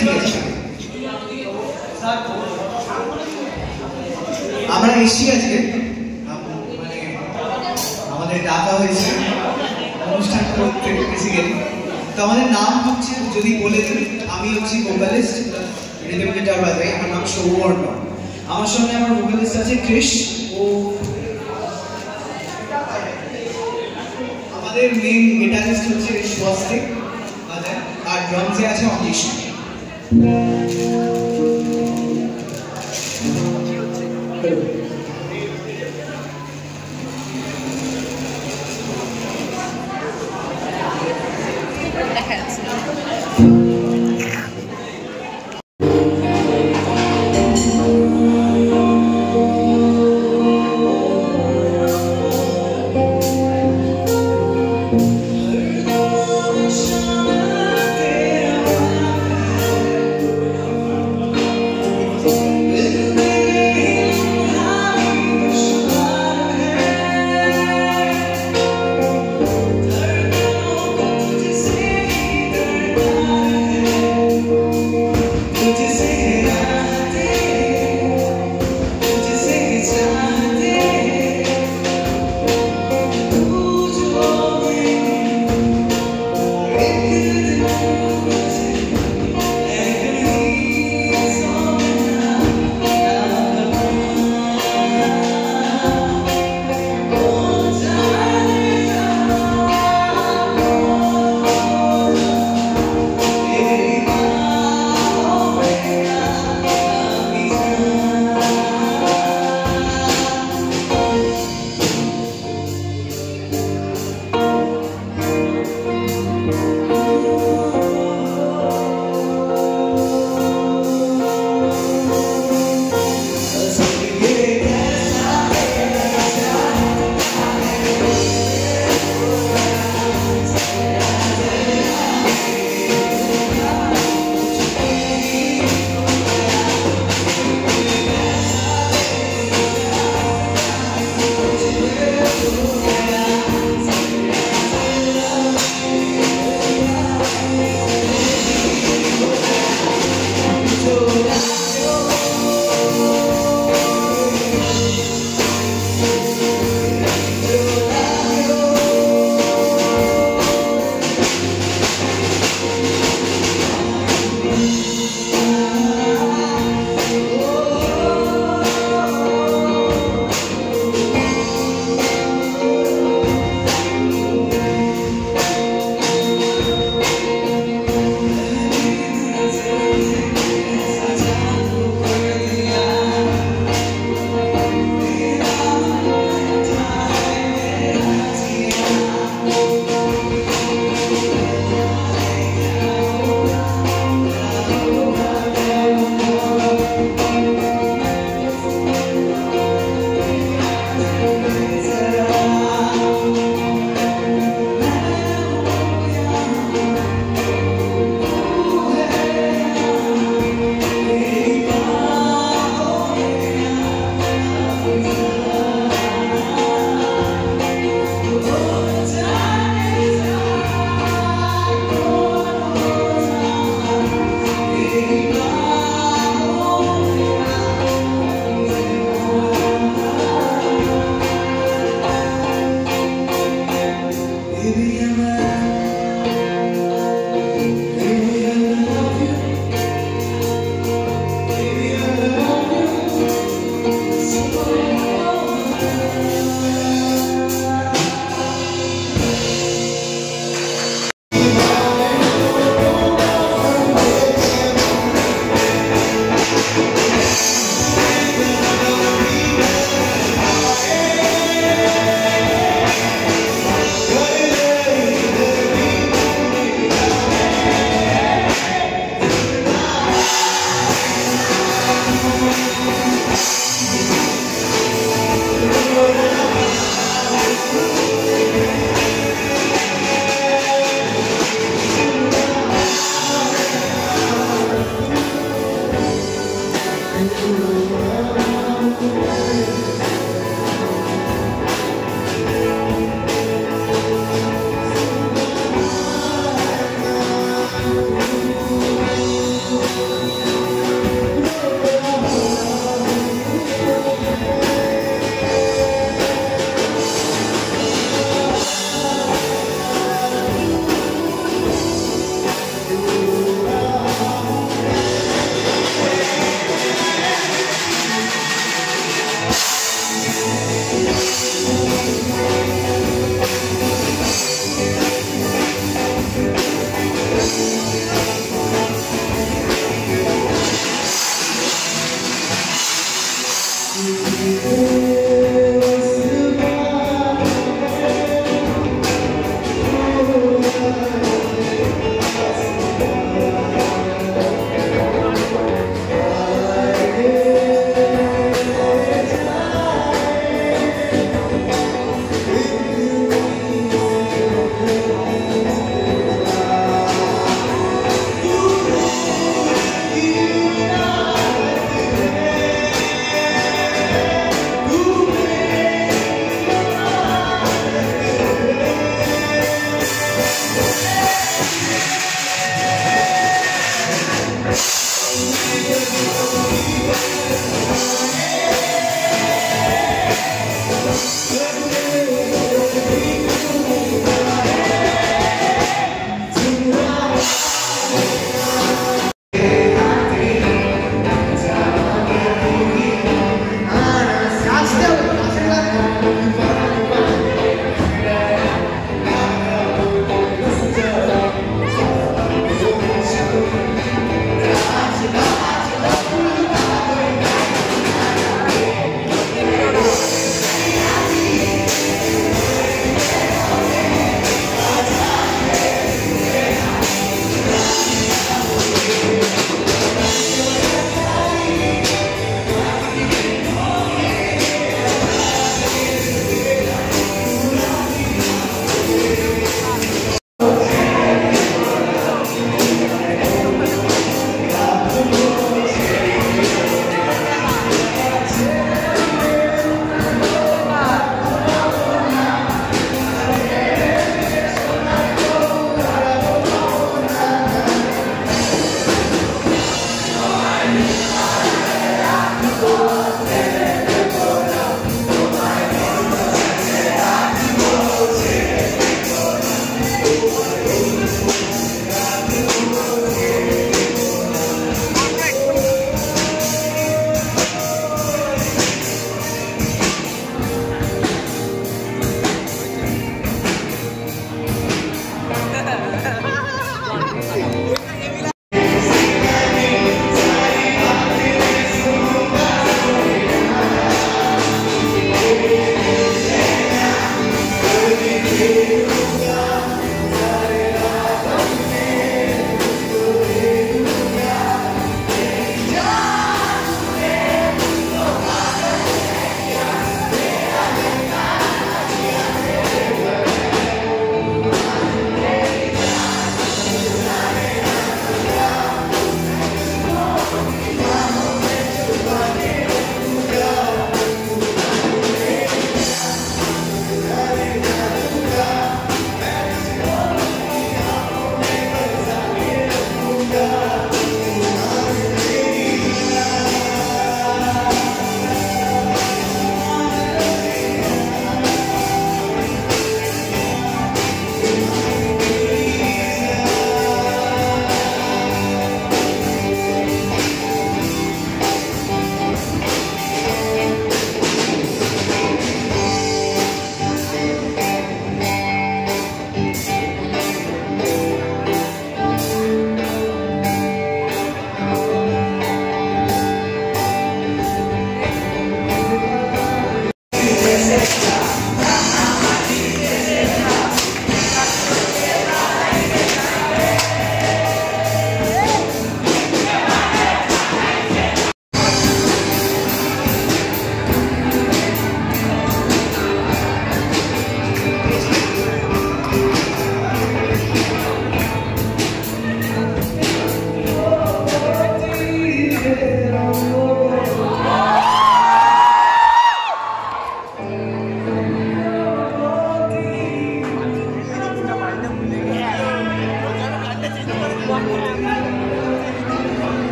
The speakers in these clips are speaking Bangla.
ঠিক আছে, আমরা এসছি আজকে, মানে আমাদের ডাকা হয়েছে অনুষ্ঠান করতে বেসিক্যালি। তো আমাদের নাম হচ্ছে, যদি বলে দিই, আমি হচ্ছি ভোকালিস্ট, রিদম গিটার বাজাই, আমার নাম সৌবর্ণ। আমার সঙ্গে আমার ভোকালিস্ট আছে কৃষ, ও আমাদের মেইন গিটারিস্ট হচ্ছে স্বস্তিক বাজায়, আর ড্রামসে আছে অনিশ।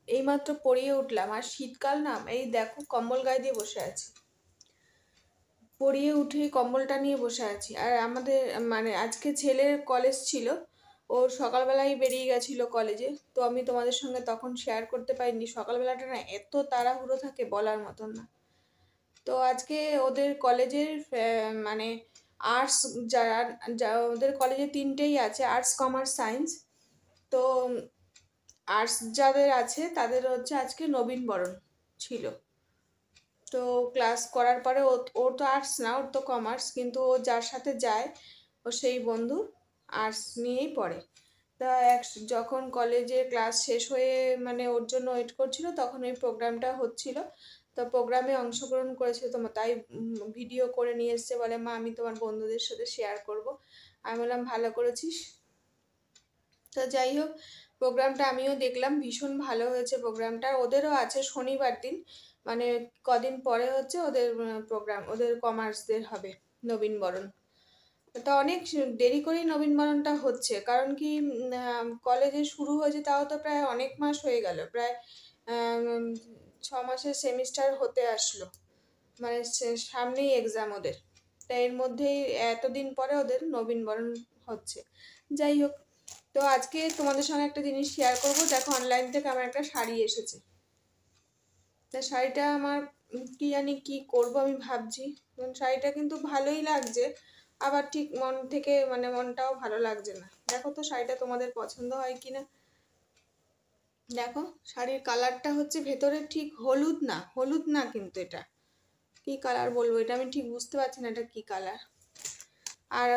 এইমাত্র পড়িয়ে উঠলাম, আর শীতকাল না, এই দেখো কম্বল গায়ে দিয়ে বসে আছি, পড়িয়ে উঠে কম্বলটা নিয়ে বসে আছি। আর আমাদের মানে আজকে ছেলের কলেজ ছিল, ওর সকালবেলায় বেরিয়ে গেছিলো কলেজে, তো আমি তোমাদের সঙ্গে তখন শেয়ার করতে পারিনি। সকালবেলাটা না এত তাড়াহুড়ো থাকে বলার মতন না। তো আজকে ওদের কলেজের মানে আর্টস, ওদের কলেজে তিনটেই আছে, আর্টস কমার্স সায়েন্স। তো আর্টস যাদের আছে তাদের হচ্ছে আজকে নবীনবরণ ছিল। তো ক্লাস করার পরে ওর তো আর্টস না, ওর তো কমার্স, কিন্তু ও যার সাথে যায় ও সেই বন্ধু আর্টস নিয়েই পড়ে। তা যখন কলেজে ক্লাস শেষ হয়ে মানে ওর জন্য ওয়েট করছিল, তখন ওই প্রোগ্রামটা হচ্ছিল। তো প্রোগ্রামে অংশগ্রহণ করেছিল, তাই ভিডিও করে নিয়ে এসছে, বলে মা আমি তোমার বন্ধুদের সাথে শেয়ার করব। আমি বললাম ভালো করেছিস। তো যাই হোক, প্রোগ্রামটা আমিও দেখলাম, ভীষণ ভালো হয়েছে প্রোগ্রামটা। ওদেরও আছে শনিবার দিন, মানে কদিন পরে হচ্ছে ওদের প্রোগ্রাম, ওদের কমার্সদের হবে নবীনবরণ। তা অনেক দেরি করেই নবীনবরণটা হচ্ছে, কারণ কি কলেজে শুরু হয়েছে তাও তো প্রায় অনেক মাস হয়ে গেল, প্রায় 6 মাসের সেমিস্টার হতে আসলো, মানে সামনেই এক্সাম ওদের। তাই এর মধ্যেই এতদিন পরে ওদের নবীনবরণ হচ্ছে। যাই হোক, তো আজকে তোমাদের সঙ্গে একটা জিনিস শেয়ার করব। দেখো অনলাইন থেকে আমার একটা শাড়ি এসেছে। তা শাড়িটা আমার কি জানি কি করব আমি ভাবছি। শাড়িটা কিন্তু ভালোই লাগছে, আবার ঠিক মন থেকে মানে মনটাও ভালো লাগছে না। দেখো তো শাড়িটা তোমাদের পছন্দ হয় কিনা। দেখো শাড়ির কালারটা হচ্ছে ভেতরে ঠিক হলুদ না, হলুদ না, কিন্তু এটা কি কালার বলবো, এটা আমি ঠিক বুঝতে পারছি না এটা কি কালার। আর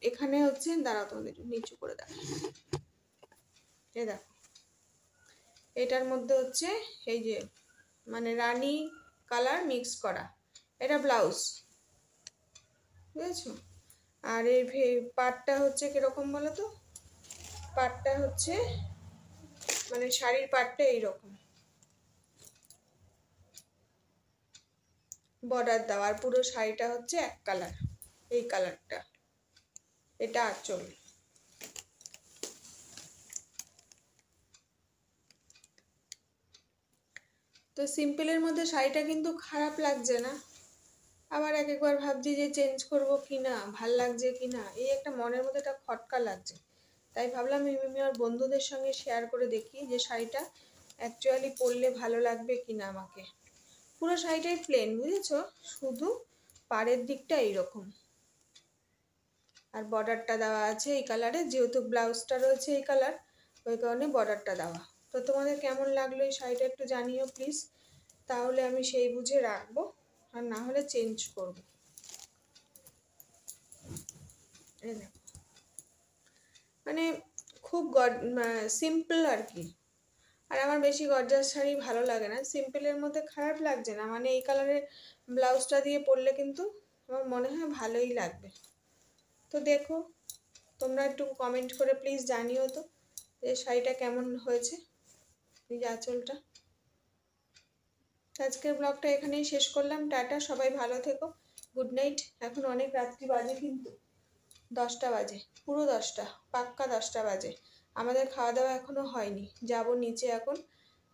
এখানে হচ্ছে, দাঁড়াও তোমাদের একটু নিচু করে দেখো, এই দেখো এটার মধ্যে হচ্ছে এই যে মানে রানী কালার মিক্স করা, এটা ব্লাউজ, বুঝেছো। আর এই পাটটা হচ্ছে কিরকম বলো তো, পাটটা হচ্ছে মানে শাড়ির পাটটা এইরকম বর্ডার দেওয়া, আর পুরো শাড়িটা হচ্ছে এক কালার, এই কালারটা, এটা আঁচল। তো সিম্পলের মধ্যে শাড়িটা কিন্তু খারাপ লাগছে না, আবার একবার ভাবছি যে চেঞ্জ করব কি না, ভাল লাগছে কি না, এই একটা মনের মধ্যে একটা খটকা লাগছে। তাই ভাবলাম আমি আমার বন্ধুদের সঙ্গে শেয়ার করে দেখি যে শাড়িটা অ্যাকচুয়ালি পরলে ভালো লাগবে কি না আমাকে। পুরো শাড়িটাই প্লেন, বুঝেছো, শুধু পাড়ের দিকটা এইরকম, আর বর্ডারটা দেওয়া আছে এই কালারে, যেহেতু ব্লাউজটা রয়েছে এই কালার, ওই কারণে বর্ডারটা দেওয়া। তো তোমাদের কেমন লাগলো এই শাড়িটা একটু জানিও প্লিজ, তাহলে আমি সেই বুঝে রাখবো, আর না হলে চেঞ্জ করব। মানে খুব সিম্পল আর কি, আর আমার বেশি গর্জাস শাড়ি ভালো লাগে না, সিম্পলের মধ্যে খারাপ লাগছে না, মানে এই কালারের ব্লাউজটা দিয়ে পরলে কিন্তু আমার মনে হয় ভালোই লাগবে। তো দেখো, তোমরা একটু কমেন্ট করে প্লিজ জানিও তো যে শাড়িটা কেমন হয়েছে, এই যে আঁচলটা। আজকের ব্লগটা এখানেই শেষ করলাম, টাটা, সবাই ভালো থেকো, গুড নাইট। এখন অনেক রাত্রি বাজে, কিন্তু 10টা বাজে, পুরো 10টা, পাক্কা 10টা বাজে। আমাদের খাওয়া দাওয়া এখনো হয়নি, যাব নিচে, এখন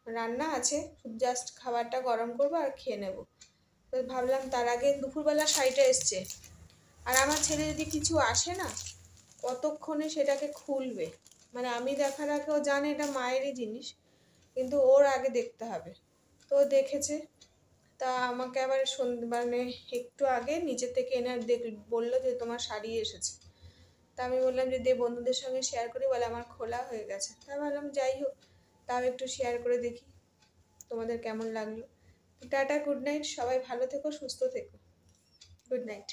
রান্না আছে, জাস্ট খাবারটা গরম করবো আর খেয়ে নেব। তো ভাবলাম তার আগে দুপুরবেলা শাড়িটা এসছে, আর আমার ছেলে যদি কিছু আসে না, কতক্ষণে সেটাকে খুলবে, মানে আমি দেখার আগে ও জানে এটা মায়েরই জিনিস, কিন্তু ওর আগে দেখতে হবে। তো দেখেছে, তা আমাকে আবার মানে একটু আগে নিচে থেকে এনে বললো যে তোমার শাড়ি এসেছে। তা আমি বললাম যে বন্ধুদের সঙ্গে শেয়ার করি, বলে আমার খোলা হয়ে গেছে। তা ভাবলাম যাই হোক, তাও একটু শেয়ার করে দেখি তোমাদের কেমন লাগলো। টাটা, গুড নাইট, সবাই ভালো থেকো, সুস্থ থেকো, গুড নাইট।